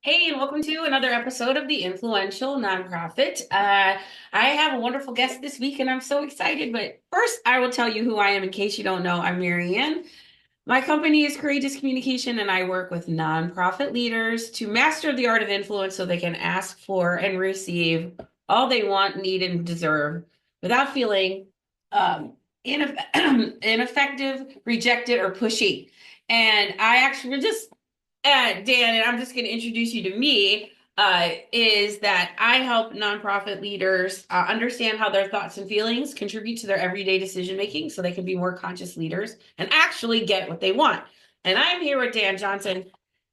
Hey, and welcome to another episode of the Influential Nonprofit. I have a wonderful guest this week, and I'm so excited. But first, I will tell you who I am in case you don't know. I'm Marianne. My company is Courageous Communication, and I work with nonprofit leaders to master the art of influence so they can ask for and receive all they want, need, and deserve without feeling um, ineffective, rejected, or pushy. And I actually just Dan, and I'm just going to introduce you to me, is that I help nonprofit leaders understand how their thoughts and feelings contribute to their everyday decision making so they can be more conscious leaders and actually get what they want. And I'm here with Dan Johnson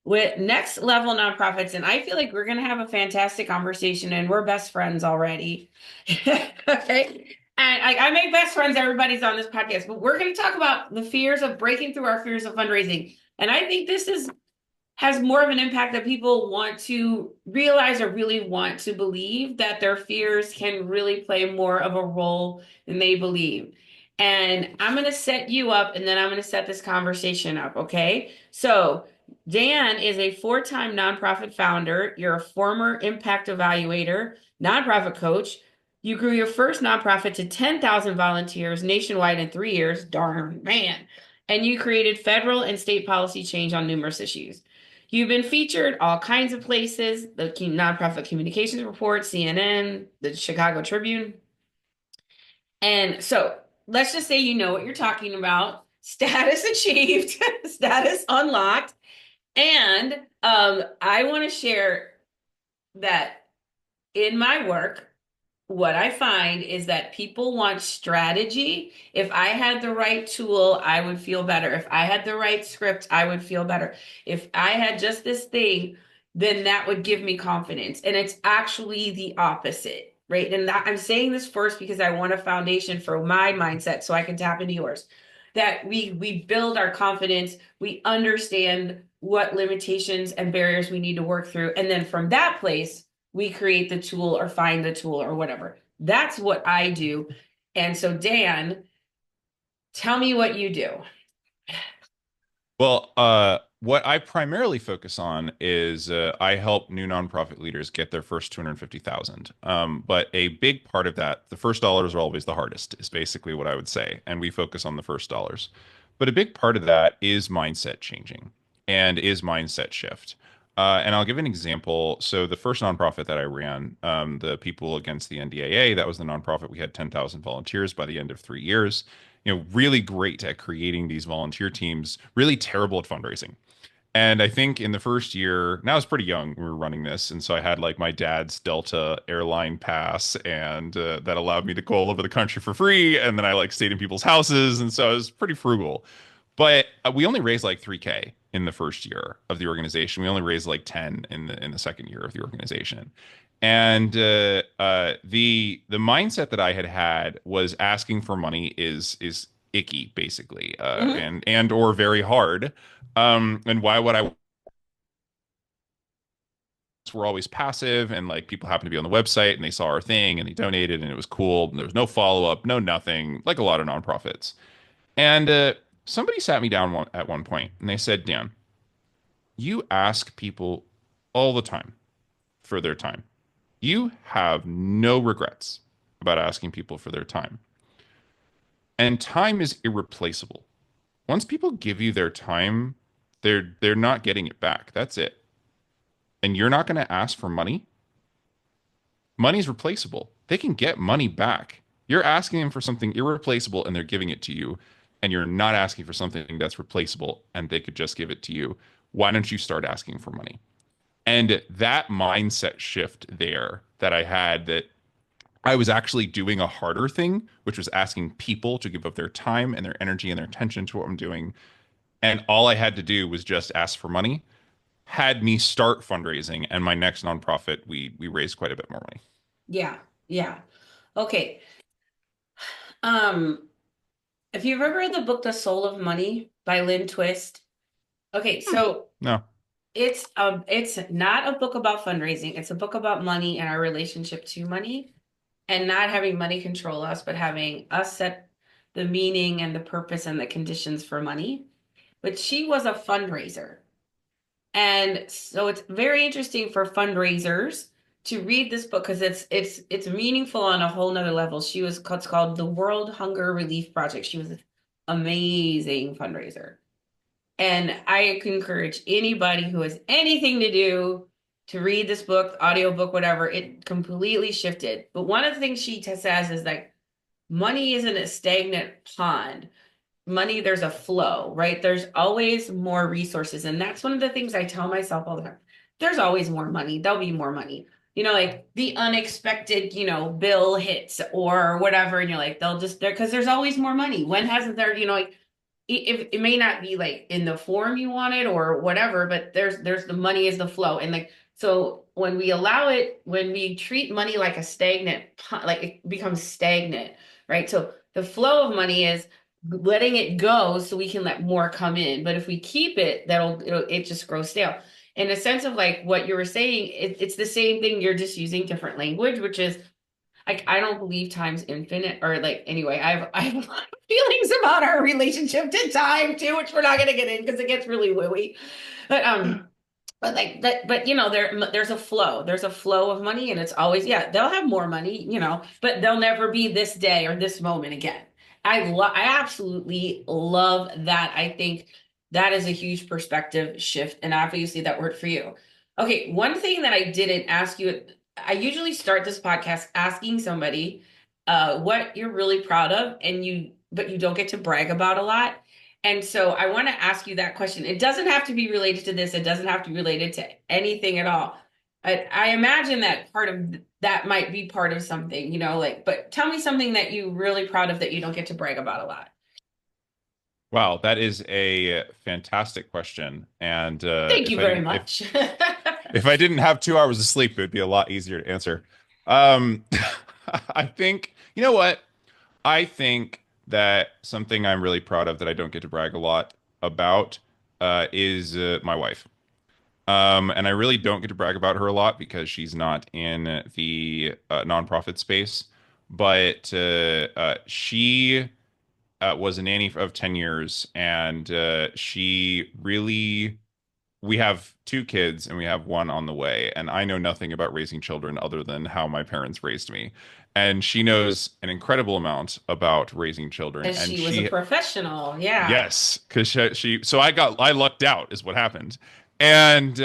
with Next Level Nonprofits, and I feel like we're going to have a fantastic conversation, and we're best friends already. Okay. And I make best friends, everybody's on this podcast, but we're going to talk about the fears of breaking through our fears of fundraising. And I think this is has more of an impact that people want to realize or really want to believe that their fears can really play more of a role than they believe. And I'm going to set you up and then I'm going to set this conversation up. Okay. So, Dan is a four-time nonprofit founder. You're a former impact evaluator, nonprofit coach. You grew your first nonprofit to 10,000 volunteers nationwide in 3 years. Darn man. And you created federal and state policy change on numerous issues. You've been featured all kinds of places, the Nonprofit Communications Report, CNN, the Chicago Tribune. And so let's just say you know what you're talking about. Status achieved, status unlocked. And I want to share that in my work, what I find is that people want strategy. If I had the right tool, I would feel better. If I had the right script, I would feel better. If I had just this thing, then that would give me confidence. And it's actually the opposite, right? And I'm saying this first because I want a foundation for my mindset so I can tap into yours. That we build our confidence, we understand what limitations and barriers we need to work through. And then from that place, we create the tool or find the tool or whatever. That's what I do. And so, Dan, tell me what you do. What I primarily focus on is I help new nonprofit leaders get their first 250,000. But a big part of that, the first dollars are always the hardest, is basically what I would say. And we focus on the first dollars. But a big part of that is mindset changing and is mindset shift. And I'll give an example. So the first nonprofit that I ran, the People Against the NDAA, that was the nonprofit. We had 10,000 volunteers by the end of 3 years. Really great at creating these volunteer teams, really terrible at fundraising. And I think in the first year, now I was pretty young when we were running this. And so I had like my dad's Delta airline pass, and that allowed me to go all over the country for free. And then I like stayed in people's houses. And so I was pretty frugal. But we only raised like 3K in the first year of the organization. We only raised like 10 in the second year of the organization. And the mindset that I had was asking for money is icky, basically, Mhm. and or very hard. And why would I? We're always passive, and like people happen to be on the website and they saw our thing and they donated and it was cool. And there was no follow up, no nothing, like a lot of nonprofits. And somebody sat me down at one point and they said, Dan, you ask people all the time for their time. You have no regrets about asking people for their time. And time is irreplaceable. Once people give you their time, they're not getting it back. That's it. And you're not going to ask for money. Money's replaceable. They can get money back. You're asking them for something irreplaceable and they're giving it to you. And you're not asking for something that's replaceable and they could just give it to you. Why don't you start asking for money? And that mindset shift there that I had, that I was actually doing a harder thing, which was asking people to give up their time and their energy and their attention to what I'm doing. And all I had to do was just ask for money, had me start fundraising. And my next nonprofit, we raised quite a bit more money. Yeah, yeah. Okay. Um, if you've ever read the book The Soul of Money by Lynn Twist, okay, Hmm. so No. it's not a book about fundraising. It's a book about money and our relationship to money and not having money control us, but having us set the meaning and the purpose and the conditions for money. But she was a fundraiser. And so it's very interesting for fundraisers to read this book because it's meaningful on a whole nother level. She was it's called the World Hunger Relief Project. She was an amazing fundraiser. And I can encourage anybody who has anything to do to read this book, audiobook, whatever. It completely shifted. But one of the things she says is like money isn't a stagnant pond. Money, there's a flow, right? There's always more resources. And that's one of the things I tell myself all the time. There's always more money. There'll be more money. Like the unexpected, bill hits or whatever. And you're like, they'll just, there, because there's always more money. When hasn't there, like, it may not be like in the form you wanted or whatever, but there's the money is the flow. And like, so when we allow it, when we treat money like a stagnant, like it becomes stagnant, right? So the flow of money is letting it go so we can let more come in. But if we keep it, it just grows stale. In a sense of like what you were saying, it's the same thing. You're just using different language, which is like I don't believe time's infinite or like anyway, I have a lot of feelings about our relationship to time too, which we're not gonna get in because it gets really wooey. But but like that, but there's a flow. There's a flow of money, and it's always, yeah, they'll have more money, but they'll never be this day or this moment again. I absolutely love that. I think that is a huge perspective shift, and obviously that worked for you. Okay, one thing that I didn't ask you, I usually start this podcast asking somebody what you're really proud of, but you don't get to brag about a lot. And so I want to ask you that question. It doesn't have to be related to this. It doesn't have to be related to anything at all. I imagine that part of that might be part of something, like, but tell me something that you're really proud of that you don't get to brag about a lot. Wow, that is a fantastic question. And Thank you very much. if I didn't have 2 hours of sleep, it would be a lot easier to answer. Um, I think, you know what? I think that something I'm really proud of that I don't get to brag a lot about is my wife. And I really don't get to brag about her a lot because she's not in the nonprofit space. But she was a nanny of 10 years, and she really we have 2 kids and we have one on the way. And I know nothing about raising children other than how my parents raised me. And she knows an incredible amount about raising children. And And she was a professional. Yeah. yes, because so I lucked out is what happened. And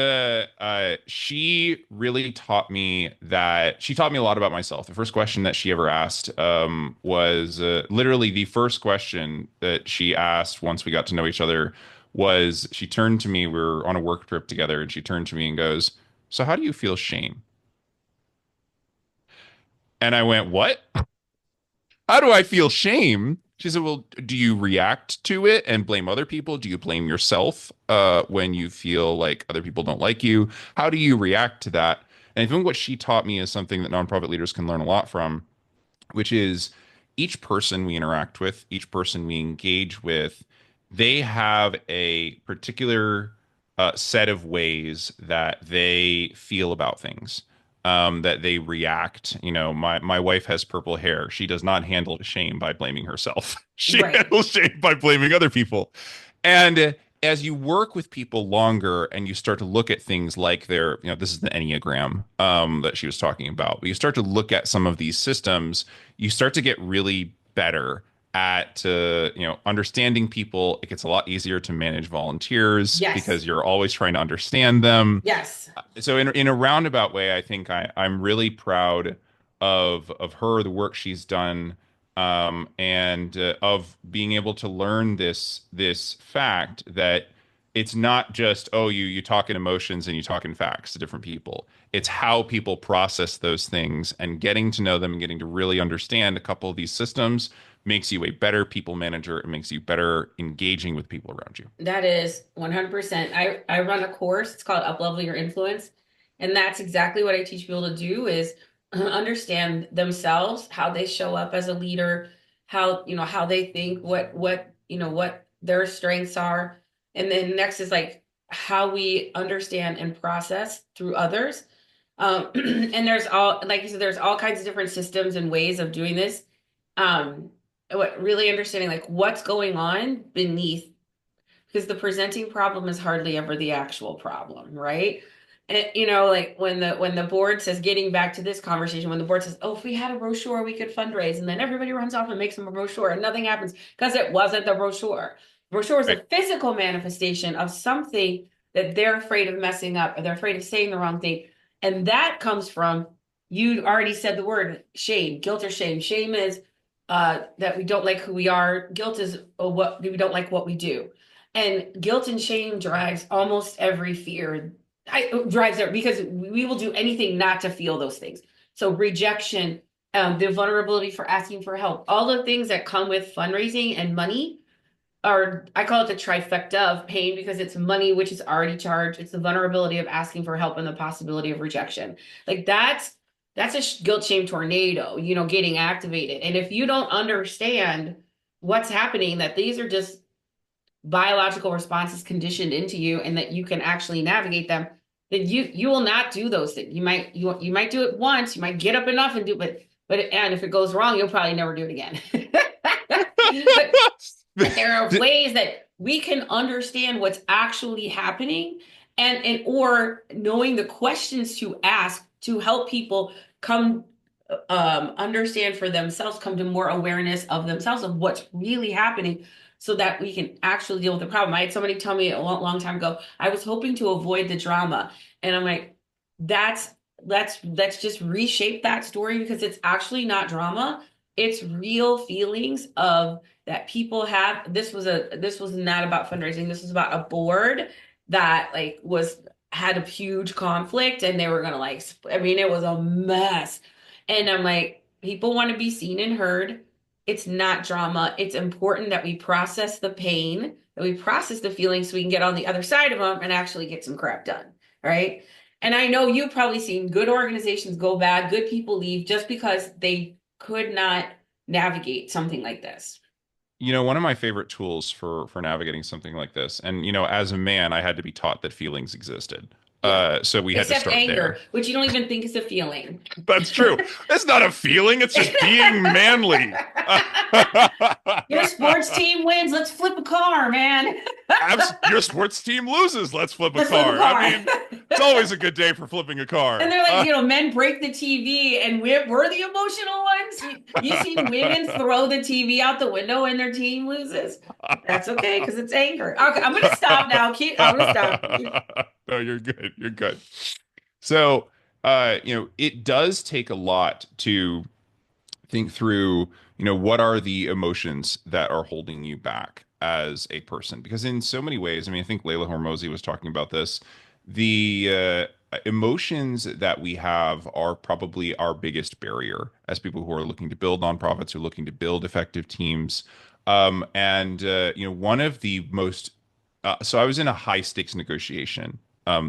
she really she taught me a lot about myself. The first question that she ever asked was literally the first question that she asked once we got to know each other was she turned to me. We were on a work trip together, and she turned to me and goes, "So how do you feel shame?" And I went, "What? How do I feel shame?" She said, "Well, do you react to it and blame other people? Do you blame yourself when you feel like other people don't like you? How do you react to that?" And I think what she taught me is something that nonprofit leaders can learn a lot from, which is each person we interact with, each person we engage with, they have a particular set of ways that they feel about things, that they react. My wife has purple hair. She does not handle shame by blaming herself. She Right. handles shame by blaming other people. And as you work with people longer and you start to look at things like this is the Enneagram that she was talking about, but you start to look at some of these systems, you start to get really better at understanding people. It gets a lot easier to manage volunteers Yes. because you're always trying to understand them. Yes. So in a roundabout way, I think I'm really proud of her, the work she's done, and of being able to learn this fact that it's not just, oh, you talk in emotions and you talk in facts to different people. It's how people process those things, and getting to know them and getting to really understand a couple of these systems makes you a better people manager. It makes you better engaging with people around you. That is 100%. I run a course. It's called Uplevel Your Influence. And that's exactly what I teach people to do is understand themselves, how they show up as a leader, how they think, what their strengths are. And then next is like how we understand and process through others. And like you said, there's all kinds of different systems and ways of doing this. What really understanding like what's going on beneath because the presenting problem is hardly ever the actual problem, right? And like when the board says, getting back to this conversation, when the board says, "Oh, if we had a brochure, we could fundraise," and then everybody runs off and makes them a brochure, and nothing happens because it wasn't the brochure. The brochure is a Right. physical manifestation of something that they're afraid of messing up, or they're afraid of saying the wrong thing, and that comes from, you already said the word shame, guilt or shame. Shame is that we don't like who we are. Guilt is what we don't like what we do. And guilt and shame drives almost every fear. Drives it because we will do anything not to feel those things. So rejection, the vulnerability for asking for help, all the things that come with fundraising and money are, I call it the trifecta of pain, because it's money, which is already charged. It's the vulnerability of asking for help and the possibility of rejection. Like that's a guilt shame tornado, getting activated. And if you don't understand what's happening, that these are just biological responses conditioned into you, and that you can actually navigate them, then you will not do those things. You might do it once, you might get up enough and do, and if it goes wrong, you'll probably never do it again. but there are ways that we can understand what's actually happening, or knowing the questions to ask to help people come understand for themselves, come to more awareness of themselves, of what's really happening, so that we can actually deal with the problem. I had somebody tell me a long time ago, I was hoping to avoid the drama. And I'm like, that's let's just reshape that story, because it's actually not drama. It's real feelings of that people have. This was not about fundraising. This was about a board that had a huge conflict, and they were gonna I mean, it was a mess. And I'm like, people want to be seen and heard. It's not drama. It's important that we process the pain, that we process the feelings, so we can get on the other side of them and actually get some crap done. Right. And I know you've probably seen good organizations go bad, good people leave just because they could not navigate something like this. One of my favorite tools for navigating something like this, and as a man, I had to be taught that feelings existed. Yeah. So we had to Except start anger, there. which you don't even think is a feeling. That's true. It's not a feeling, it's just being manly. Your sports team wins. Let's flip a car, man. Your sports team loses. Let's flip a Let's flip a car. I car. mean, it's always a good day for flipping a car. And they're like, men break the TV, and we're the emotional ones. You see women throw the TV out the window when their team loses. That's okay, because it's anger. Okay, I'm gonna stop now. I'm gonna stop. No, you're good. You're good. So, it does take a lot to think through, what are the emotions that are holding you back as a person? Because in so many ways, I mean, I think Layla Hormozi was talking about this. The emotions that we have are probably our biggest barrier as people who are looking to build nonprofits, who are looking to build effective teams. One of the most so I was in a high stakes negotiation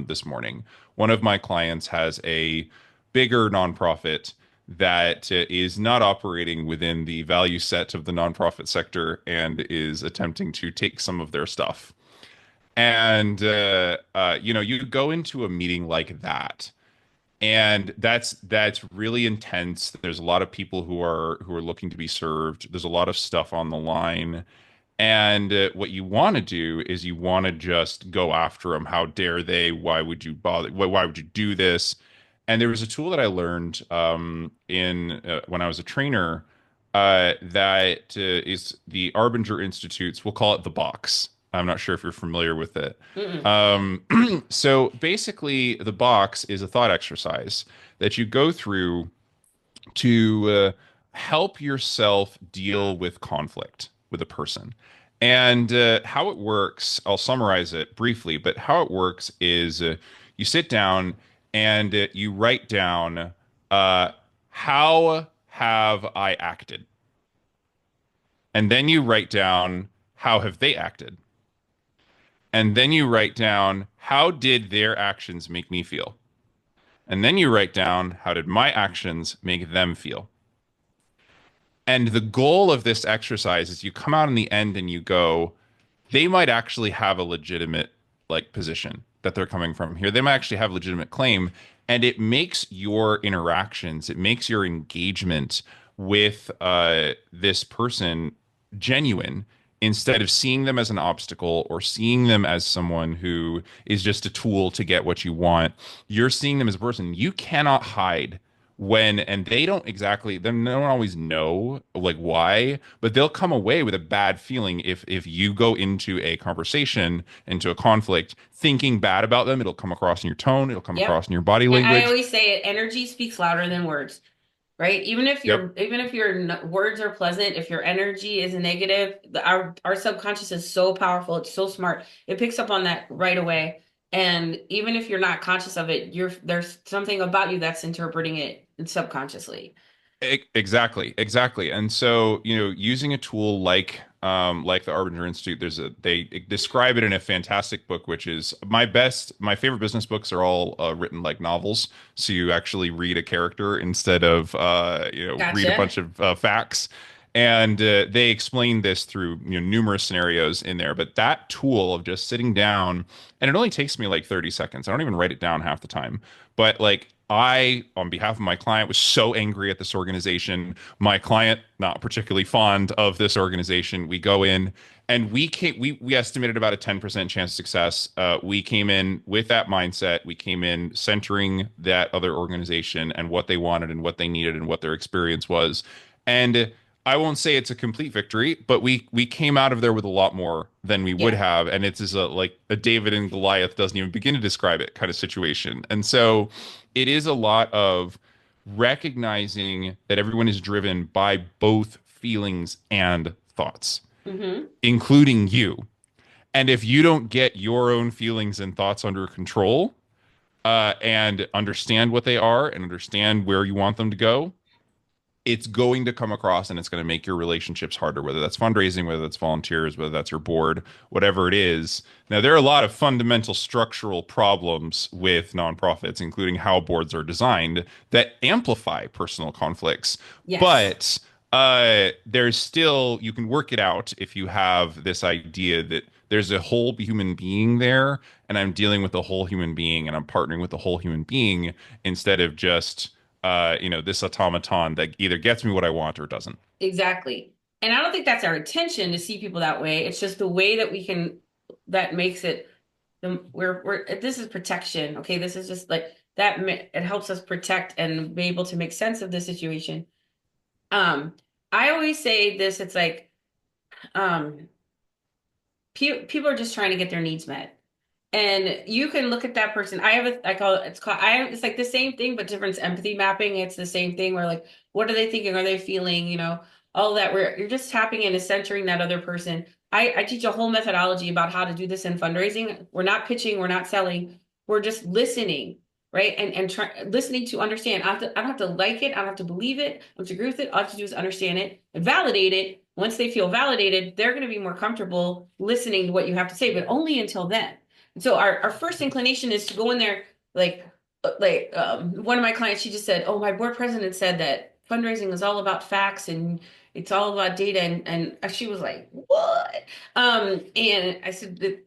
this morning. One of my clients has a bigger nonprofit that is not operating within the value set of the nonprofit sector and is attempting to take some of their stuff. And you go into a meeting like that, and that's really intense. There's a lot of people who are looking to be served. There's a lot of stuff on the line. And what you want to do is you want to just go after them. How dare they? Why would you bother? Why would you do this? And there was a tool that I learned in when I was a trainer that is the Arbinger Institute's. We'll call it the box. I'm not sure if you're familiar with it. Mm-mm. So basically, the box is a thought exercise that you go through to help yourself deal with conflict with a person. And how it works, I'll summarize it briefly, but how it works is you sit down and you write down, how have I acted? And then you write down, how have they acted? And then you write down, how did their actions make me feel? And then you write down, how did my actions make them feel? And the goal of this exercise is you come out in the end and you go, they might actually have a legitimate position that they're coming from here. They might actually have a legitimate claim. And it makes your interactions, it makes your engagement with this person genuine. instead of seeing them as an obstacle or seeing them as someone who is just a tool to get what you want. You're seeing them as a person. You cannot hide when, and they don't exactly, they don't always know like why, but they'll come away with a bad feeling if you go into a conversation, into a conflict, thinking bad about them. It'll come across in your tone, it'll come Yep. across in your body And I language. always say it, energy speaks louder than words, right? Yep. Even if your words are pleasant, if your energy is negative, our subconscious is so powerful, it's so smart. It picks up on that right away. And even if you're not conscious of it, there's something about you that's interpreting it subconsciously. Exactly, exactly. And so, using a tool like the Arbinger Institute, they describe it in a fantastic book, which is my favorite business books are all written like novels. So you actually read a character instead of read a Gotcha. bunch of facts. And they explain this through numerous scenarios in there. But that tool of just sitting down, and it only takes me like 30 seconds. I don't even write it down half the time. But like I, on behalf of my client, was so angry at this organization. My client, not particularly fond of this organization. We go in and we estimated about a 10% chance of success. We came in with that mindset. We came in centering that other organization and what they wanted and what they needed and what their experience was. And I won't say it's a complete victory, but we came out of there with a lot more than we would Yeah, have, and it's a like a David and Goliath doesn't even begin to describe it kind of situation. And so it is a lot of recognizing that everyone is driven by both feelings and thoughts, hmm, including you. And if you don't get your own feelings and thoughts under control, and understand what they are and understand where you want them to go, it's going to come across and it's going to make your relationships harder, whether that's fundraising, whether that's volunteers, whether that's your board, whatever it is. Now, there are a lot of fundamental structural problems with nonprofits, including how boards are designed, that amplify personal conflicts. yes, But there's still, you can work it out if you have this idea that there's a whole human being there, and I'm dealing with a whole human being, and I'm partnering with a whole human being instead of just this automaton that either gets me what I want or doesn't. exactly. And I don't think that's our intention to see people that way. It's just the way that we can, that makes it, this is protection. Okay. This is just like that. It helps us protect and be able to make sense of the situation. Um, I always say this, it's like, um, people are just trying to get their needs met. And you can look at that person. I call it, it's like the same thing, but different empathy mapping. It's the same thing where like, what are they thinking? Are they feeling, all that where you're just tapping in and centering that other person. I teach a whole methodology about how to do this in fundraising. We're not pitching, we're not selling, we're just listening, right? Listening to understand. I don't have to like it, I don't have to believe it, I don't have to agree with it. All I have to do is understand it and validate it. Once they feel validated, they're going to be more comfortable listening to what you have to say, but only until then. So our first inclination is to go in there one of my clients, she just said, oh, my board president said that fundraising is all about facts and it's all about data. And she was like, what? And I said that,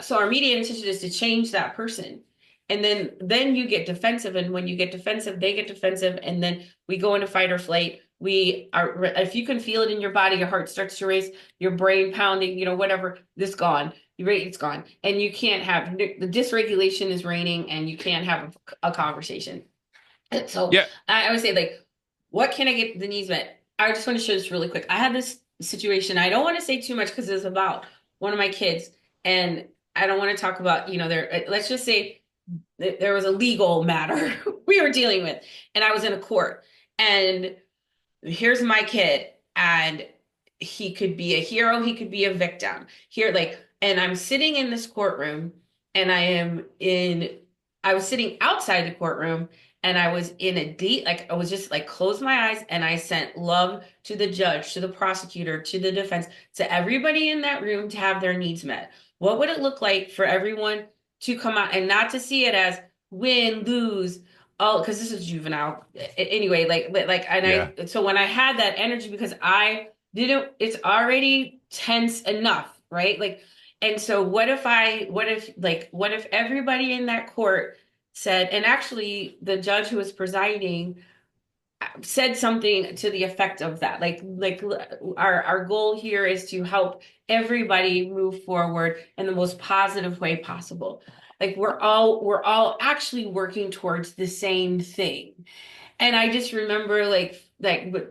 so our immediate intention is to change that person. And then you get defensive. And when you get defensive, they get defensive. And then we go into fight or flight. We are, if you can feel it in your body, your heart starts to race, your brain pounding, whatever, this gone. It's gone. And you can't have the dysregulation is reigning and you can't have a conversation. And so Yeah. I would say, like, what can I get the needs met? I just want to share this really quick. I had this situation. I don't want to say too much because it's about one of my kids. And I don't want to talk about, let's just say that there was a legal matter we were dealing with. And I was in a court. And here's my kid. And he could be a hero, he could be a victim. Here, like, and I'm sitting in this courtroom and I was sitting outside the courtroom and I was in a deep, like, I was just like, closed my eyes and I sent love to the judge, to the prosecutor, to the defense, to everybody in that room to have their needs met. What would it look like for everyone to come out and not to see it as win, lose, oh, because this is juvenile. Anyway, and Yeah. so when I had that energy, because I didn't, it's already tense enough, right? Like, and so what if everybody in that court said, and actually the judge who was presiding said something to the effect of that. Like our goal here is to help everybody move forward in the most positive way possible. Like we're all actually working towards the same thing. And I just remember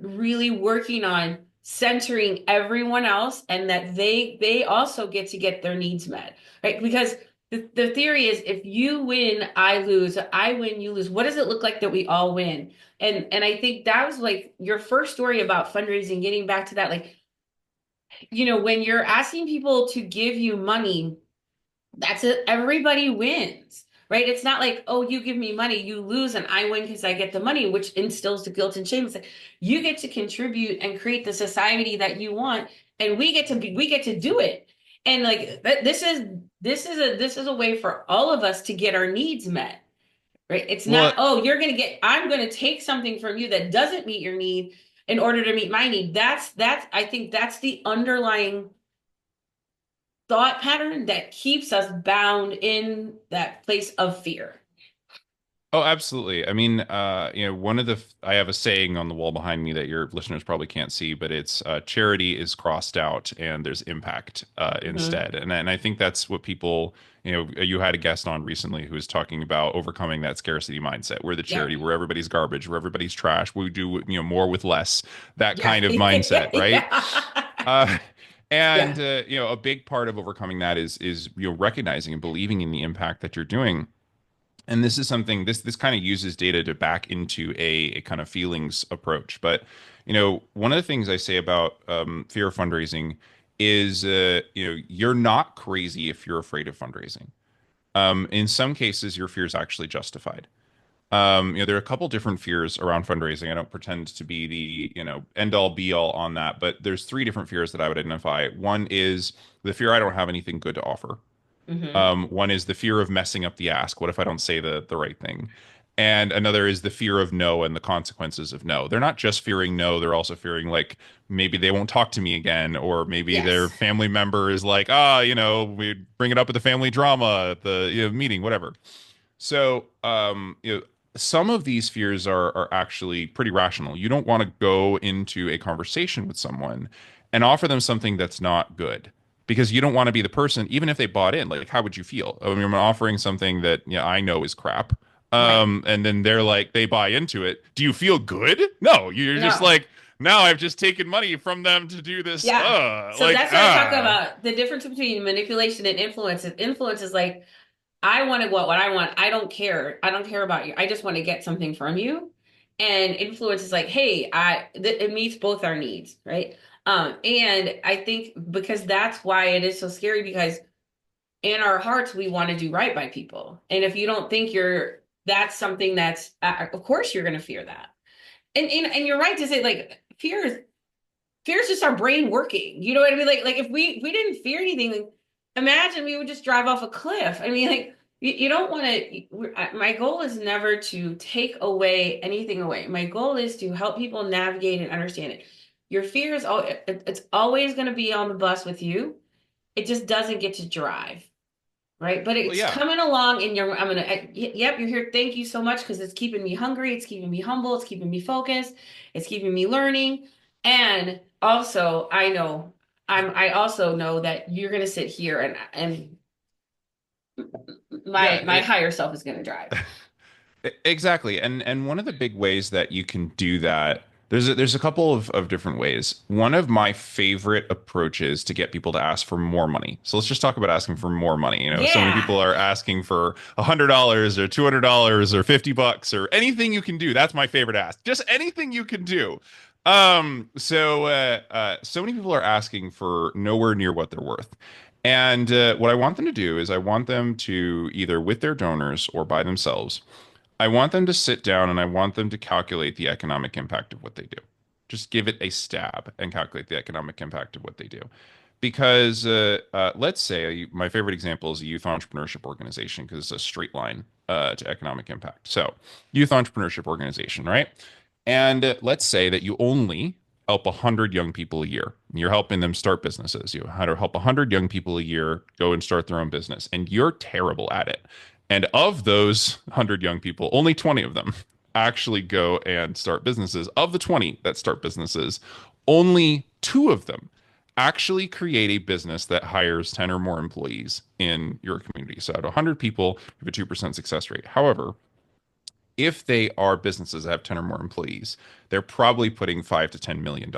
really working on centering everyone else and that they also get their needs met, right? Because the theory is if you win, I lose, I win, you lose. What does it look like that we all win? And I think that was like your first story about fundraising, getting back to that, like, when you're asking people to give you money, that's it. Everybody wins, right? It's not like, oh, you give me money, you lose, and I win because I get the money, which instills the guilt and shame. It's like you get to contribute and create the society that you want, and we get to do it. And like this is a way for all of us to get our needs met, right? It's not, Well, oh, I'm gonna take something from you that doesn't meet your need in order to meet my need. That's I think that's the underlying thought pattern that keeps us bound in that place of fear. oh, absolutely. I mean, I have a saying on the wall behind me that your listeners probably can't see, but it's charity is crossed out and there's impact Hmm. instead. And I think that's what people, you had a guest on recently who was talking about overcoming that scarcity mindset. We're the Yep. charity, where everybody's garbage, where everybody's trash. We do, more with less, that Yeah. kind of mindset, right? Yeah. Uh, and Yeah. a big part of overcoming that is recognizing and believing in the impact that you're doing. And this is something this kind of uses data to back into a kind of feelings approach. But one of the things I say about fear of fundraising is you're not crazy if you're afraid of fundraising. In some cases, your fear is actually justified. There are a couple different fears around fundraising. I don't pretend to be the end all be all on that, but there's three different fears that I would identify. One is the fear I don't have anything good to offer. Hmm. One is the fear of messing up the ask. What if I don't say the right thing? And another is the fear of no and the consequences of no. They're not just fearing no, they're also fearing like maybe they won't talk to me again, or maybe their Yes. family member is like, we bring it up at the family drama at the meeting, whatever. So, some of these fears are actually pretty rational. You don't want to go into a conversation with someone and offer them something that's not good because you don't want to be the person, even if they bought in. Like, how would you feel? I mean, I'm offering something that I know is crap. Right. And then they're like, they buy into it. Do you feel good? No, you're just No. like, now I've just taken money from them to do this. Yeah. So Like, that's what I talk about the difference between manipulation and influence. Influence is like, I want to what I want. I don't care. I don't care about you. I just want to get something from you. And influence is like, hey, it meets both our needs, right? And I think because that's why it is so scary because in our hearts we want to do right by people. And if you don't think that's something that's of course you're going to fear that. And you're right to say like fear is just our brain working. You know what I mean? Like if we didn't fear anything, like, imagine we would just drive off a cliff. I mean, like you don't want to. My goal is never to take away anything away. My goal is to help people navigate and understand it. Your fear is all. It's always going to be on the bus with you. It just doesn't get to drive. Right. But well, it's yeah. coming along and yep, you're here. Thank you so much because it's keeping me hungry. It's keeping me humble. It's keeping me focused. It's keeping me learning. And also, I also know that you're going to sit here and my Yeah, my higher self is going to drive. exactly. And one of the big ways that you can do that, there's a couple of different ways. One of my favorite approaches to get people to ask for more money. So let's just talk about asking for more money. So many Yeah. people are asking for $100 or $200 or $50 or anything you can do. That's my favorite ask. Just anything you can do. So many people are asking for nowhere near what they're worth. And what I want them to do is I want them to either with their donors or by themselves I want them to sit down and I want them to calculate the economic impact of what they do. Just give it a stab and calculate the economic impact of what they do. Because let's say my favorite example is a youth entrepreneurship organization because it's a straight line to economic impact. So, youth entrepreneurship organization, right? And let's say that you only help 100 young people a year. You're helping them start businesses. You how to help 100 young people a year go and start their own business. And you're terrible at it. And of those 100 young people, only 20 of them actually go and start businesses. Of the 20 that start businesses, only two of them actually create a business that hires 10 or more employees in your community. So out of 100 people, you have a 2% success rate. However, if they are businesses that have 10 or more employees, they're probably putting 5 to $10 million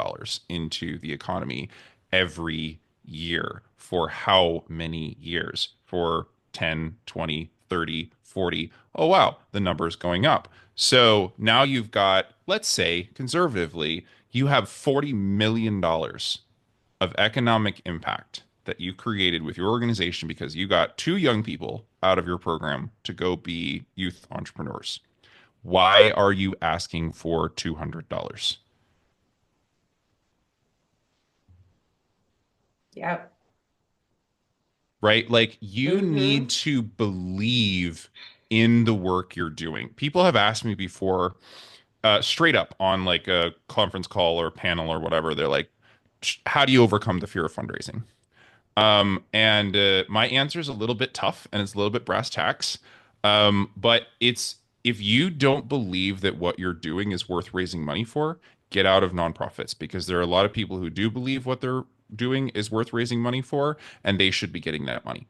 into the economy every year. For how many years? For 10, 20, 30, 40. Oh, wow, the number is going up. So now you've got, let's say, conservatively, you have $40 million of economic impact that you created with your organization because you got two young people out of your program to go be youth entrepreneurs. Why are you asking for $200? Yep. Right? Like you need Mm-hmm. to believe in the work you're doing. People have asked me before, straight up on like a conference call or panel or whatever, they're like, how do you overcome the fear of fundraising? And my answer is a little bit tough and it's a little bit brass tacks. But it's if you don't believe that what you're doing is worth raising money for, get out of nonprofits because there are a lot of people who do believe what they're doing is worth raising money for, and they should be getting that money.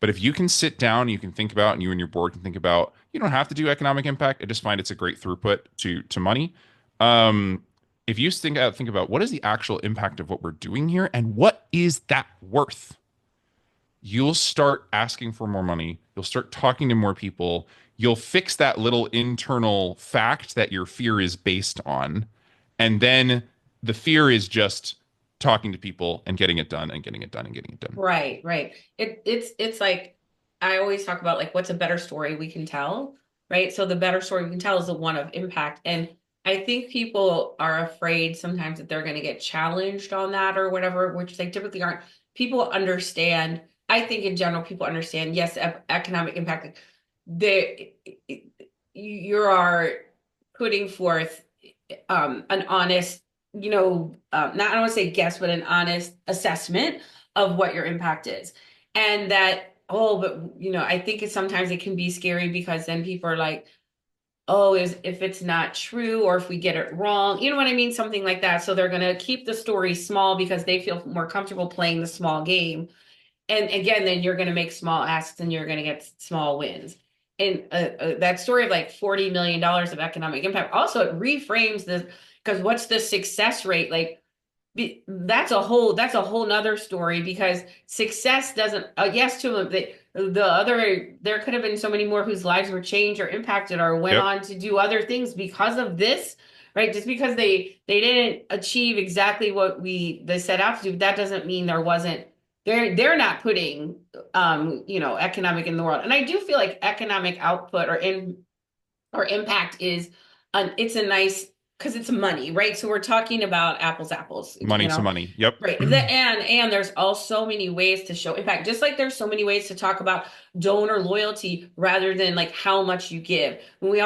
But if you can sit down, you can think about, and you and your board can think about, you don't have to do economic impact. I just find it's a great throughput to money. Um, if you think about what is the actual impact of what we're doing here, and what is that worth? You'll start asking for more money. You'll start talking to more people. You'll fix that little internal fact that your fear is based on. And then the fear is just talking to people and getting it done and getting it done and getting it done. Right, right. It's like I always talk about like what's a better story we can tell, right? So the better story we can tell is the one of impact. And I think people are afraid sometimes that they're going to get challenged on that or whatever, which they typically aren't. People understand. I think in general, people understand, yes, economic impact. They you are putting forth an honest, not I don't want to say guess, but an honest assessment of what your impact is. And that, oh, but I think sometimes it can be scary because then people are like, oh, if it's not true or if we get it wrong, you know what I mean? Something like that. So they're going to keep the story small because they feel more comfortable playing the small game. And again, then you're going to make small asks and you're going to get small wins. And that story of like $40 million of economic impact also it reframes this because what's the success rate? Like that's a whole nother story because success doesn't yes to them the other there could have been so many more whose lives were changed or impacted or went Yep. on to do other things because of this, right? Just because they didn't achieve exactly what they set out to do, that doesn't mean there wasn't they're not putting economic in the world. And I do feel like economic output or impact is it's a nice because it's money, right? So we're talking about apples, Money to money. Yep. right? And there's all so many ways to show impact, just like there's so many ways to talk about donor loyalty rather than like how much you give. When we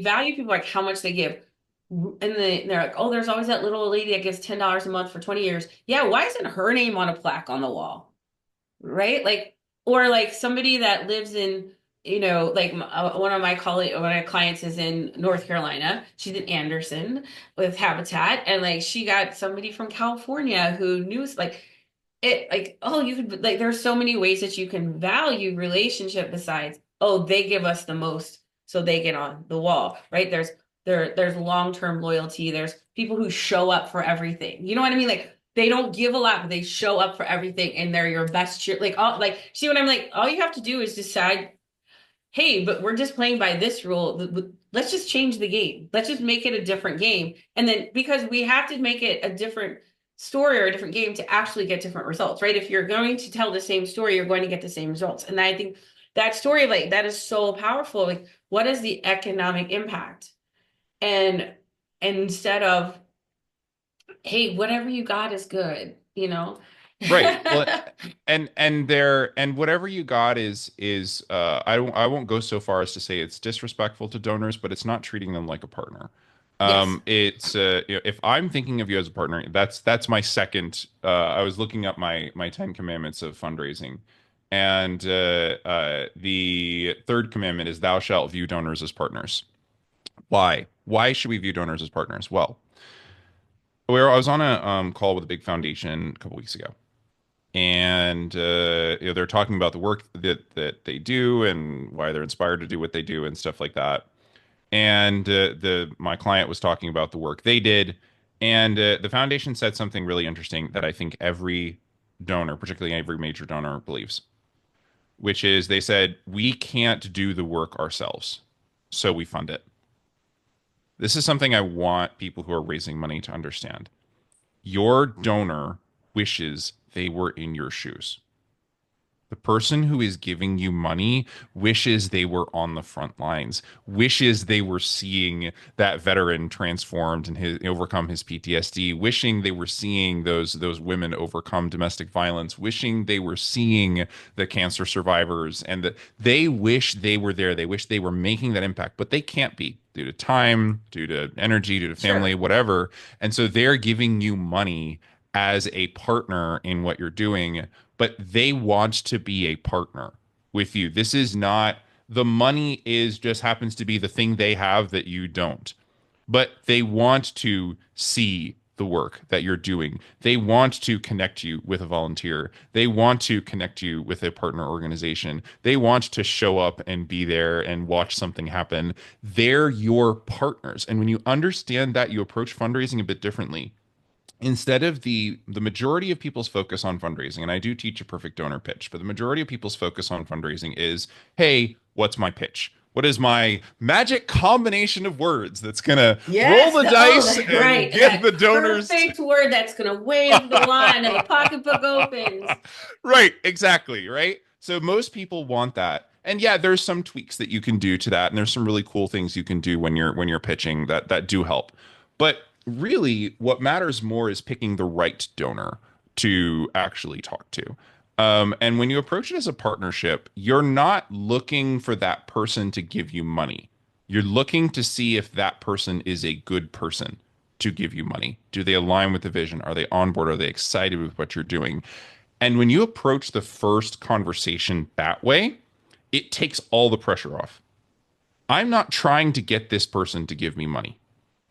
value people like how much they give, and they're like, oh, there's always that little lady that gives $10 a month for 20 years. Yeah, why isn't her name on a plaque on the wall? Right? Like, or like somebody that lives in, like one of one of my clients is in North Carolina. She's in Anderson with Habitat, and like she got somebody from California who knew like it, like, oh, you could like there's so many ways that you can value relationship besides, oh, they give us the most, so they get on the wall, right? There's long-term loyalty. There's people who show up for everything. You know what I mean? Like they don't give a lot, but they show up for everything and they're your best cheer. Like all like see what I'm like, all you have to do is decide, hey, but we're just playing by this rule. Let's just change the game. Let's just make it a different game. And then because we have to make it a different story or a different game to actually get different results, right? If you're going to tell the same story, you're going to get the same results. And I think that story, like that is so powerful. Like, what is the economic impact? And instead of, hey, whatever you got is good, you know? Right. Well, and whatever you got is I won't go so far as to say it's disrespectful to donors, but it's not treating them like a partner. Yes. It's if I'm thinking of you as a partner, that's my second. I was looking up my 10 commandments of fundraising, and the third commandment is thou shalt view donors as partners. Why? Why should we view donors as partners? Well, I was on a call with a big foundation a couple weeks ago, and they're talking about the work that they do and why they're inspired to do what they do and stuff like that. And the my client was talking about the work they did, and the foundation said something really interesting that I think every donor, particularly every major donor, believes, which is they said we can't do the work ourselves, so we fund it. This is something I want people who are raising money to understand. Your donor wishes they were in your shoes. The person who is giving you money wishes they were on the front lines, wishes they were seeing that veteran transformed and overcome his PTSD, wishing they were seeing those women overcome domestic violence, wishing they were seeing the cancer survivors, and that they wish they were there. They wish they were making that impact, but they can't be due to time, due to energy, due to family, Sure. whatever. And so they're giving you money as a partner in what you're doing, but they want to be a partner with you. This is not the money is just happens to be the thing they have that you don't. But they want to see the work that you're doing. They want to connect you with a volunteer. They want to connect you with a partner organization. They want to show up and be there and watch something happen. They're your partners. And when you understand that, you approach fundraising a bit differently. Instead of the majority of people's focus on fundraising, and I do teach a perfect donor pitch, but the majority of people's focus on fundraising is, hey, what's my pitch? What is my magic combination of words that's gonna roll Yes, the dice and right, get that the donors? perfect word that's gonna wave the line and the pocketbook opens. Right, exactly, right? So most people want that. And yeah, there's some tweaks that you can do to that, and there's some really cool things you can do when you're pitching that do help. But really, what matters more is picking the right donor to actually talk to. And when you approach it as a partnership, you're not looking for that person to give you money. You're looking to see if that person is a good person to give you money. Do they align with the vision? Are they on board? Are they excited with what you're doing? And when you approach the first conversation that way, it takes all the pressure off. I'm not trying to get this person to give me money.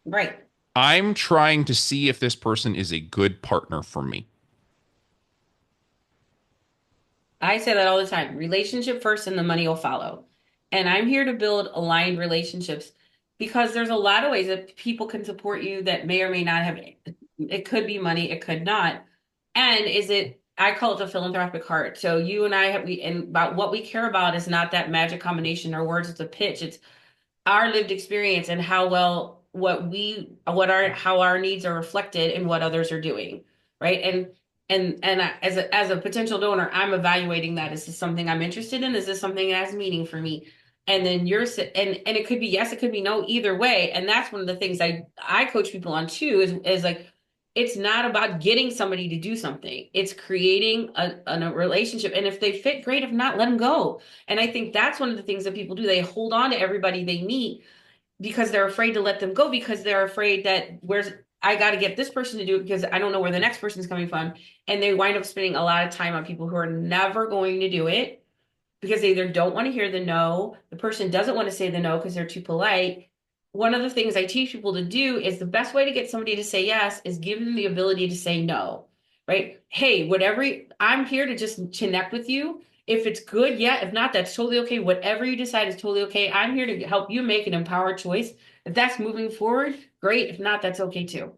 Right. I'm trying to see if this person is a good partner for me. I say that all the time. Relationship first and the money will follow. And I'm here to build aligned relationships because there's a lot of ways that people can support you that may or may not have it could be money, it could not. And is it I call it the philanthropic heart. So you and I have we and about what we care about is not that magic combination or words, it's a pitch. It's our lived experience and how well how our needs are reflected in what others are doing, right? As a potential donor, I'm evaluating that. Is this something I'm interested in? Is this something that has meaning for me? And then and it could be yes, it could be no, either way. And that's one of the things I coach people on too is like it's not about getting somebody to do something. It's creating a relationship. And if they fit, great. If not, let them go. And I think that's one of the things that people do. They hold on to everybody they meet because they're afraid to let them go because they're afraid that I got to get this person to do it because I don't know where the next person's coming from. And they wind up spending a lot of time on people who are never going to do it because they either don't want to hear the no, the person doesn't want to say the no because they're too polite. One of the things I teach people to do is the best way to get somebody to say yes is give them the ability to say no, right? Hey, whatever, I'm here to just connect with you. If it's good, yeah. If not, that's totally okay. Whatever you decide is totally okay. I'm here to help you make an empowered choice. If that's moving forward, great. If not, that's okay too.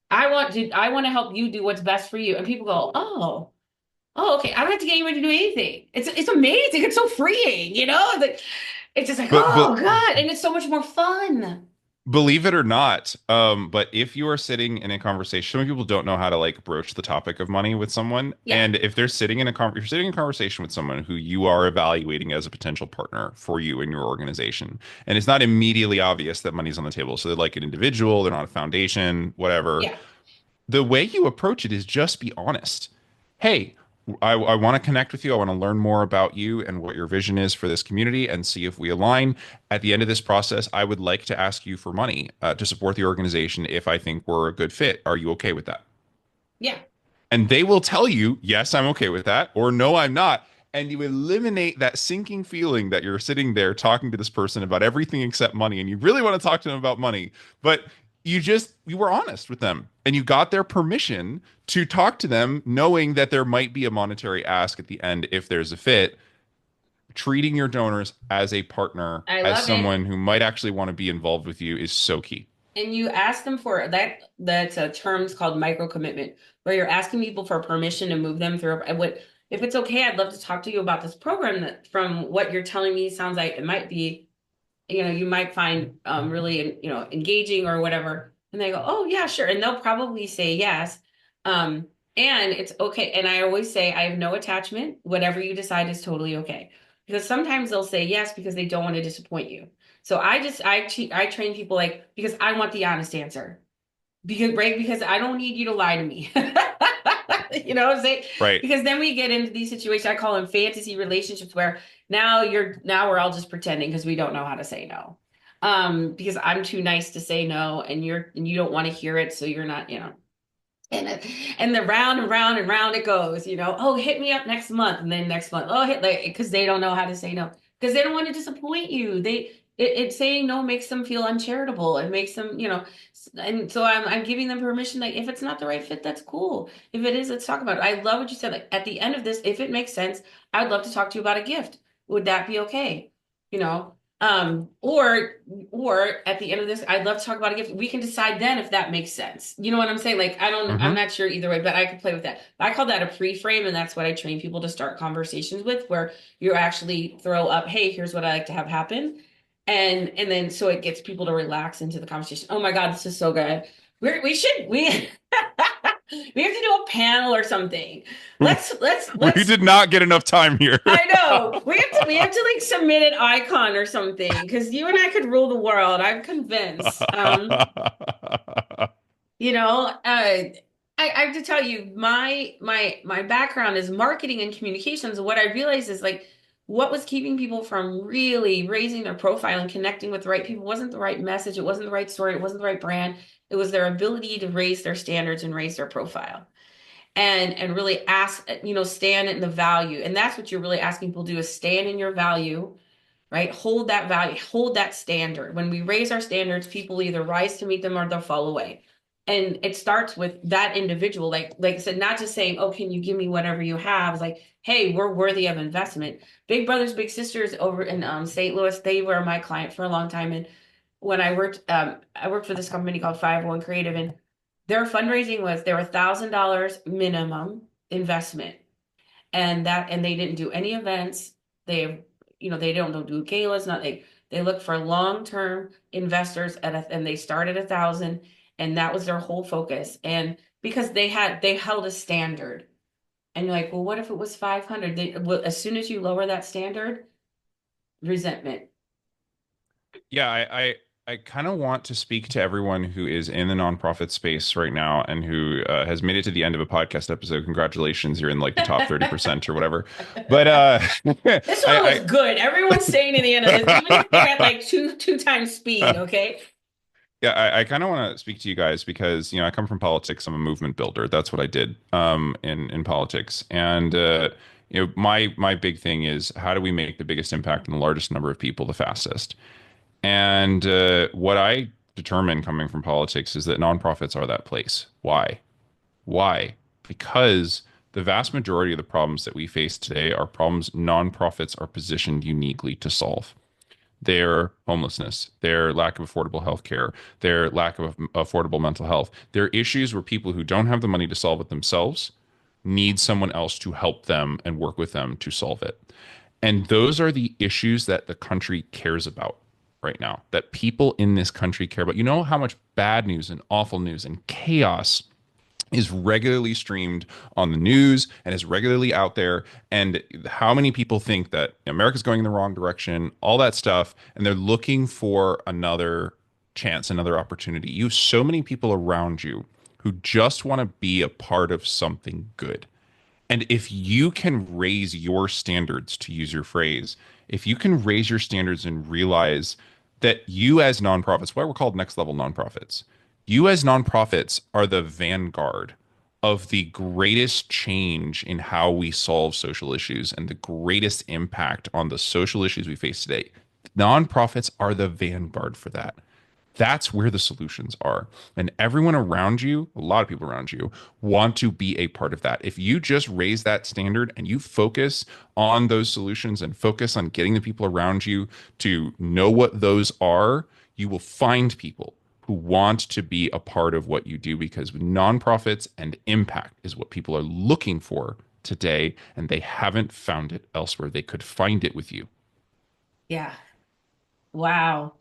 I want to help you do what's best for you. And people go, oh, okay. I don't have to get anybody to do anything. It's amazing. It's so freeing, you know? It's just like, But oh God. And it's so much more fun. believe it or not, but if you are sitting in a conversation, some people don't know how to like broach the topic of money with someone, Yeah. and if they're sitting in you're sitting in a conversation with someone who you are evaluating as a potential partner for you in your organization, and it's not immediately obvious that money's on the table, so they're like an individual, they're not a foundation, whatever. Yeah. The way you approach it is just be honest. Hey, I want to connect with you. I want to learn more about you and what your vision is for this community and see if we align. At the end of this process, I would like to ask you for money to support the organization if I think we're a good fit. Are you okay with that? Yeah. And they will tell you, yes, I'm okay with that, or no, I'm not. and you eliminate that sinking feeling that you're sitting there talking to this person about everything except money, and you really want to talk to them about money, but you were honest with them and you got their permission to talk to them knowing that there might be a monetary ask at the end if there's a fit. Treating your donors as a partner, I as love it. someone who might actually want to be involved with you is so key. And you ask them for that. That's a term's called micro commitment, where you're asking people for permission to move them through. And what if it's okay? I'd love to talk to you about this program that, from what you're telling me, sounds like it might be, you might find really, engaging or whatever. And they go, oh yeah, sure. And they'll probably say yes. Um, and it's okay. And I always say, I have no attachment. Whatever you decide is totally okay. Because sometimes they'll say yes because they don't want to disappoint you. So I train people like, because I want the honest answer. Because I don't need you to lie to me. You know what I'm saying? Right. Because then we get into these situations, I call them fantasy relationships, where now we're all just pretending because we don't know how to say no. Because I'm too nice to say no, and you don't want to hear it, so you're not, and the round and round and round it goes, oh, hit me up next month, and then next month, oh, hit, like, because they don't know how to say no, because they don't want to disappoint you. It saying no makes them feel uncharitable. It makes them, and so I'm giving them permission. Like, if it's not the right fit, that's cool. If it is, let's talk about it. I love what you said. Like, at the end of this, if it makes sense, I would love to talk to you about a gift. Would that be okay? You know, or at the end of this, I'd love to talk about a gift. We can decide then if that makes sense. You know what I'm saying? Like, I'm Hmm. not sure either way, but I could play with that. I call that a pre-frame, and that's what I train people to start conversations with, where you actually throw up, hey, here's what I like to have happen. And then so it gets people to relax into the conversation. Oh my God, this is so good. We we have to do a panel or something. We Let's did not get enough time here. I know. We have to like submit an icon or something, because you and I could rule the world. I'm convinced. You know, I have to tell you, my background is marketing and communications. What I realized is, like, what was keeping people from really raising their profile and connecting with the right people wasn't the right message, it wasn't the right story, it wasn't the right brand. It was their ability to raise their standards and raise their profile. And really ask, stand in the value. And that's what you're really asking people to do, is stand in your value, right? Hold that value, hold that standard. When we raise our standards, people either rise to meet them or they'll fall away. And it starts with that individual, like I said, not just saying, oh, can you give me whatever you have? It's like, hey, we're worthy of investment. Big brothers, big sisters over in St. Louis, they were my client for a long time. And when I worked for this company called 501 Creative, and their fundraising was, they were $1,000 minimum investment, and they didn't do any events. They, they don't do galas. Not they look for long-term investors and they start at 1,000, and that was their whole focus. And because they held a standard, and you're like, well, what if it was 500? As soon as you lower that standard, resentment. Yeah, I kind of want to speak to everyone who is in the nonprofit space right now and who has made it to the end of a podcast episode. Congratulations, you're in like the top 30% or whatever. But This one was I, good. Everyone's staying to the end of this, even if they're at I like two times speed. Okay. yeah, I kind of want to speak to you guys because, I come from politics. I'm a movement builder. That's what I did in politics. And my big thing is, how do we make the biggest impact on the largest number of people the fastest? And what I determine coming from politics is that nonprofits are that place. Why? Why? Because the vast majority of the problems that we face today are problems nonprofits are positioned uniquely to solve. Their homelessness, their lack of affordable health care, their lack of affordable mental health. They're issues where people who don't have the money to solve it themselves need someone else to help them and work with them to solve it. And those are the issues that the country cares about right now, that people in this country care about. You know how much bad news and awful news and chaos is regularly streamed on the news and is regularly out there, and how many people think that America's going in the wrong direction, all that stuff, and they're looking for another chance, another opportunity. You have so many people around you who just want to be a part of something good. And if you can raise your standards, to use your phrase, if you can raise your standards and realize that you as nonprofits, why we're called next level nonprofits, you as nonprofits are the vanguard of the greatest change in how we solve social issues and the greatest impact on the social issues we face today. Nonprofits are the vanguard for that. That's where the solutions are. And everyone around you, a lot of people around you, want to be a part of that. If you just raise that standard and you focus on those solutions and focus on getting the people around you to know what those are, you will find people who want to be a part of what you do because nonprofits and impact is what people are looking for today, and they haven't found it elsewhere. They could find it with you. Yeah. Wow.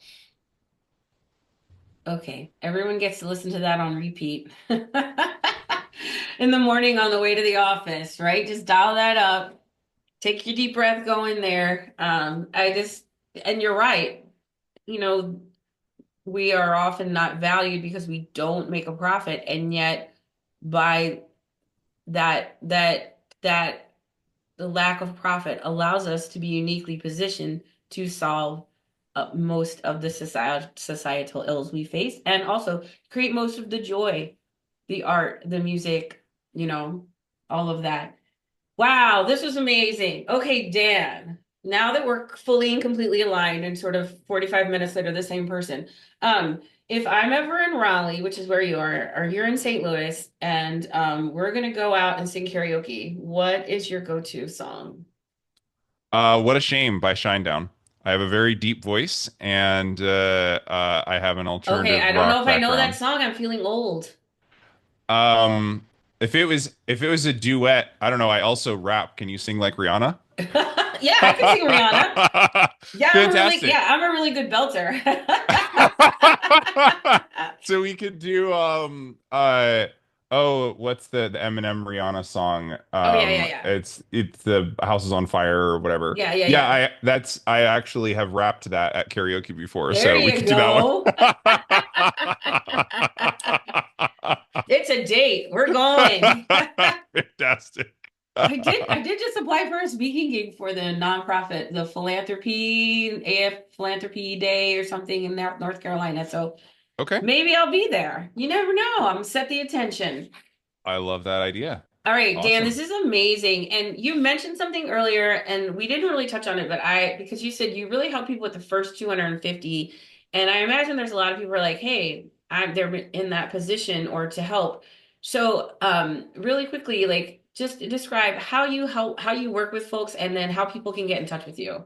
Okay. Everyone gets to listen to that on repeat. In the morning on the way to the office, right? Just dial that up. Take your deep breath, go in there. And you're right. You know, we are often not valued because we don't make a profit. And yet by that the lack of profit allows us to be uniquely positioned to solve most of the societal ills we face and also create most of the joy, the art, the music, you know, all of that. Wow, this was amazing. Okay, Dan, now that we're fully and completely aligned and sort of 45 minutes later, the same person. If I'm ever in Raleigh, which is where you are, or you're in St. Louis, and we're gonna go out and sing karaoke, what is your go-to song? What a Shame by Shinedown. I have a very deep voice and I have an Okay, I alternative don't know rock if I know that background. song. I'm feeling old. Um, if it was a duet, I don't know. I also rap. Can you sing like Rihanna? Yeah, I can sing Rihanna. Fantastic. I'm a really good belter. So we could do oh, what's the Eminem Rihanna song? Oh yeah, yeah, yeah. It's the House is on Fire or whatever. Yeah, yeah, Yeah, yeah. I actually have rapped that at karaoke before, There so we you could do that go. one. It's a date. We're going. Fantastic. I did just apply for a speaking gig for the nonprofit, the philanthropy, AF Philanthropy Day or something in North Carolina. So Okay. maybe I'll be there. You never know. I'm set the attention. I love that idea. All right, Dan, this Awesome. is amazing. And you mentioned something earlier, and we didn't really touch on it, but because you said you really help people with the first 250. And I imagine there's a lot of people who are like, hey, they're in that position or to help. So, really quickly, like just describe how you work with folks and then how people can get in touch with you.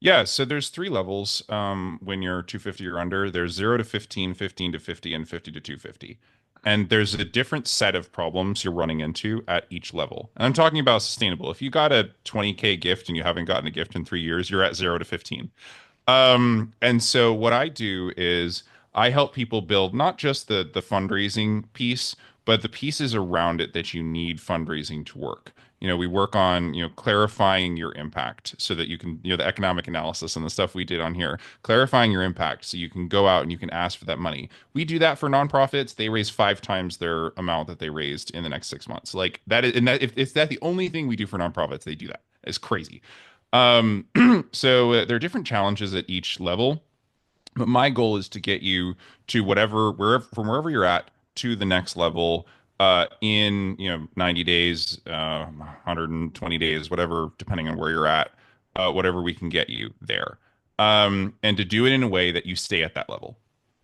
Yeah, so there's three levels when you're 250 or under. There's 0 to 15, 15 to 50, and 50 to 250. And there's a different set of problems you're running into at each level. And I'm talking about sustainable. If you got a 20K gift and you haven't gotten a gift in 3 years, you're at 0 to 15. And so what I do is I help people build not just the fundraising piece, but the pieces around it that you need fundraising to work. We work on, clarifying your impact so that you can, the economic analysis and the stuff we did on here, clarifying your impact so you can go out and you can ask for that money. We do that for nonprofits. They raise 5 times their amount that they raised in the next 6 months. Like that is, and that if that's the only thing we do for nonprofits, they do that. It's crazy. Um, so there are different challenges at each level, but my goal is to get you to wherever you're at to the next level in 90 days, 120 days, whatever, depending on where you're at, whatever we can get you there, and to do it in a way that you stay at that level.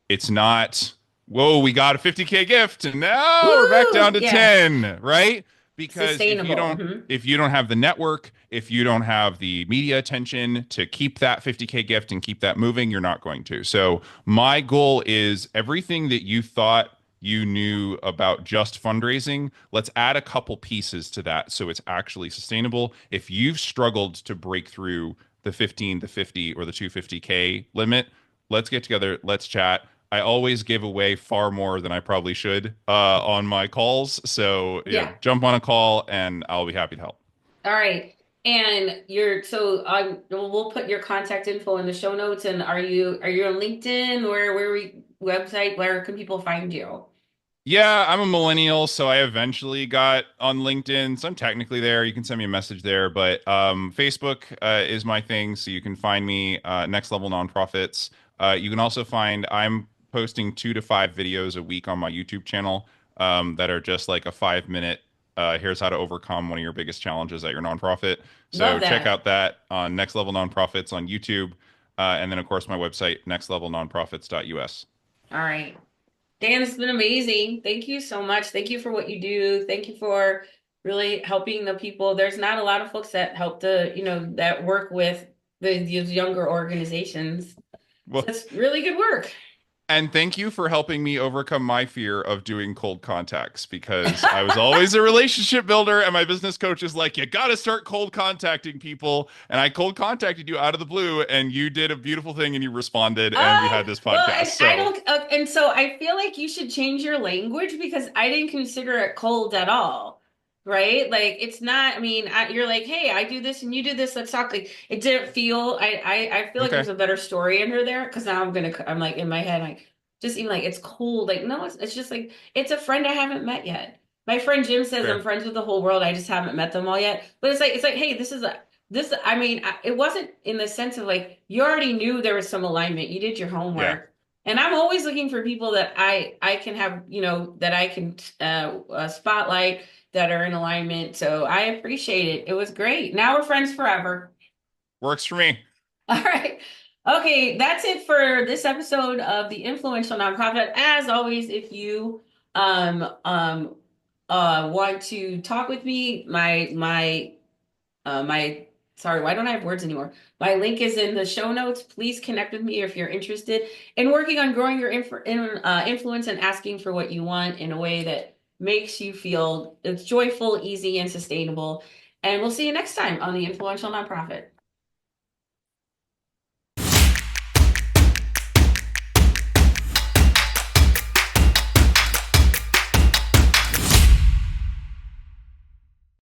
It's not, whoa, we got a 50K gift and now we're back down Woo! to Yeah, 10, right? Because if you sustainable. don't if you don't have the network, if you don't have the media attention to keep that 50K gift and keep that moving, you're not going to. So my goal is everything that you thought you knew about just fundraising, let's add a couple pieces to that so it's actually sustainable. If you've struggled to break through the 15, the 50, or the 250K limit, let's get together, let's chat. I always give away far more than I probably should on my calls. So, Yeah. jump on a call and I'll be happy to help. All right. And we'll put your contact info in the show notes. And are you on LinkedIn or where can people find you? Yeah, I'm a millennial, so I eventually got on LinkedIn. So I'm technically there. You can send me a message there, but Facebook is my thing. So you can find me Next Level Nonprofits. You can also find I'm posting 2 to 5 videos a week on my YouTube channel. that are just like a 5 minute. Here's how to overcome one of your biggest challenges at your nonprofit. So Love check that. out that on Next Level Nonprofits on YouTube, and then of course my website nextlevelnonprofits.us. All right. Dan, it's been amazing. Thank you so much. Thank you for what you do. Thank you for really helping the people. There's not a lot of folks that help that work with these younger organizations. So Well, it's really good work. and thank you for helping me overcome my fear of doing cold contacts because I was always a relationship builder, and my business coach is like, you got to start cold contacting people. And I cold contacted you out of the blue, and you did a beautiful thing and you responded, and we had this Well, podcast. and I So, don't, and so I feel like you should change your language because I didn't consider it cold at all. Right? Like it's not, I mean, you're like, hey, I do this and you do this. Let's talk. Like it didn't feel, I feel like okay, there's a better story in her there because now I'm like in my head, like just even like it's cold. Like, no, it's just like, it's a friend I haven't met yet. My friend Jim says I'm fair. friends with the whole world. I just haven't met them all yet. But it's like, hey, I mean, it wasn't in the sense of like you already knew there was some alignment. You did your Yeah, homework. And I'm always looking for people that I can have, that I can spotlight that are in alignment. So I appreciate it. It was great. Now we're friends forever. works for me. All right. Okay, that's it for this episode of the Influential Nonprofit. As always, if you um um want to talk with me, my sorry, why don't I have words anymore? My link is in the show notes. Please connect with me if you're interested in working on growing your influence and asking for what you want in a way that makes you feel it's joyful, easy, and sustainable. And we'll see you next time on the Influential Nonprofit.